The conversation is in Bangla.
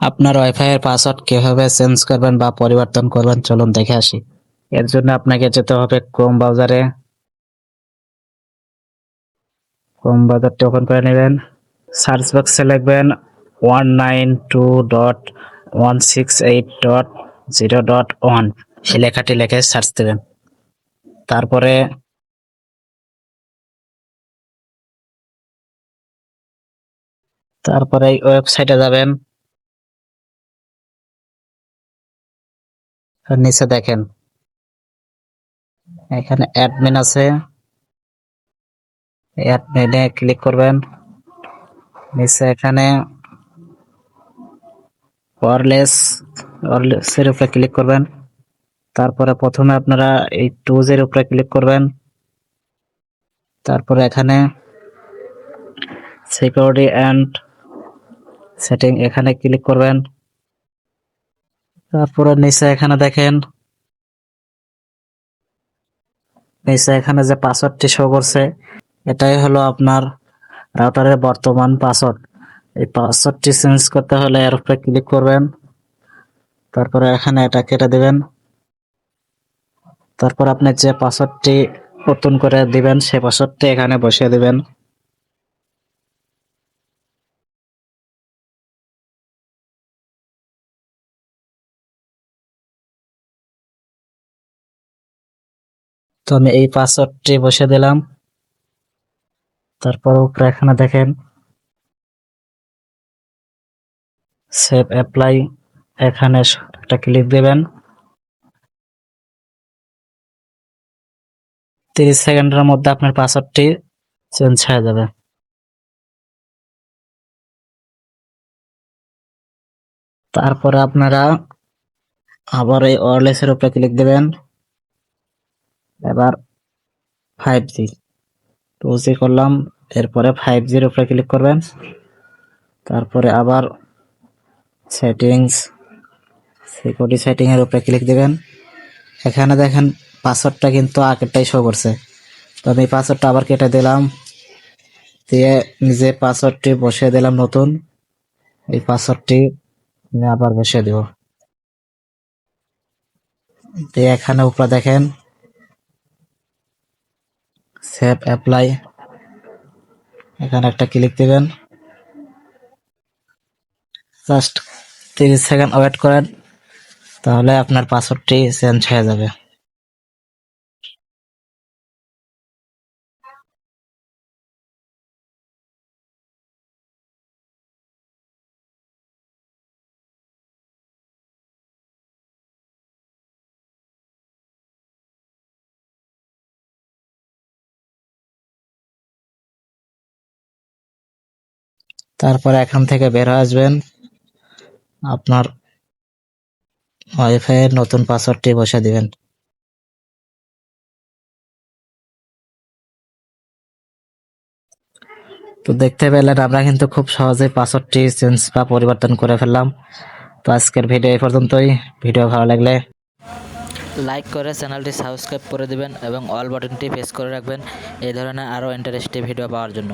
আপনার ওয়াইফাই এর পাসওয়ার্ড কিভাবে চেঞ্জ করবেন বা পরিবর্তন করবেন চলুন দেখে আসি। এর জন্য আপনাকে যেতে হবে ক্রোম ব্রাউজারে। ক্রোম ব্রাউজারটি ওপেন করে নেবেন। সার্চ বক্সে লিখবেন 192.168.0.1 এই লেখাটি লিখে সার্চ দেবেন। তারপরে এই ওয়েবসাইটে যাবেন। আর নিচে দেখেন এখানে অ্যাডমিন আছে, অ্যাডমিনে ক্লিক করবেন। নিচে এখানে ওয়্যারলেসের উপরে ক্লিক করবেন। তারপরে প্রথমে আপনারা এই টুজের উপরে ক্লিক করবেন। তারপরে এখানে সিকিউরিটি অ্যান্ড সেটিং এখানে ক্লিক করবেন। তারপরে নিচে এখানে দেখেন, নিচে এখানে যে পাসওয়ার্ডটি শো করছে এটাই হলো আপনার রাউটারের বর্তমান পাসওয়ার্ড। এই পাসওয়ার্ডটি চেঞ্জ করতে হলে এর উপরে ক্লিক করবেন। তারপরে এখানে এটা কেটে দেবেন। তারপর আপনি যে পাসওয়ার্ডটি নতুন করে দিবেন সেই পাসওয়ার্ডটি এখানে বসিয়ে দিবেন। তো আমি এই পাসওয়ার্ডটি বসিয়ে দিলাম। তারপর উপরে এখানে দেখেন সেভ অ্যাপ্লাই, এখানে একটা ক্লিক দিবেন। 30 সেকেন্ডের মধ্যে আপনার পাসওয়ার্ডটি চেঞ্জ হয়ে যাবে। তারপরে আপনারা আবার এই ওয়্যারলেসের উপরে ক্লিক দিবেন। এবার 5G 2G করলাম, এরপরে 5Gর উপরে ক্লিক করবেন। তারপরে আবার সেটিংস, সিকিউরিটি সেটিং এর উপরে ক্লিক দিবেন। এখানে দেখেন পাসওয়ার্ডটা কিন্তু আগেরটাই শো করছে। তো আমি পাসওয়ার্ডটা আবার কেটে দিলাম, দিয়ে নিজে পাসওয়ার্ডটি বসিয়ে দিলাম নতুন। এই পাসওয়ার্ডটি আমি আবার বসিয়ে দেব। দিয়ে এখানে উপরে দেখেন সেভ অ্যাপ্লাই, এখানে একটা ক্লিক দিবেন। জাস্ট 30 সেকেন্ড ওয়েট করেন, তাহলে আপনার পাসওয়ার্ডটি চেঞ্জ হয়ে যাবে। তারপরে এখান থেকে বের হয়ে আসবেন, আপনার ওয়াইফাই এর নতুন পাসওয়ার্ডটি বসে দিবেন। তো দেখতে পেলেন আমরা কিন্তু খুব সহজেই পাসওয়ার্ডটি চেঞ্জ বা পরিবর্তন করে ফেললাম। তো আজকের ভিডিও এই পর্যন্তই। ভিডিও ভালো লাগলে লাইক করে চ্যানেলটি সাবস্ক্রাইব করে দিবেন এবং অল বাটনটি প্রেস করে রাখবেন এই ধরনের আরও ইন্টারেস্টিং ভিডিও পাওয়ার জন্য।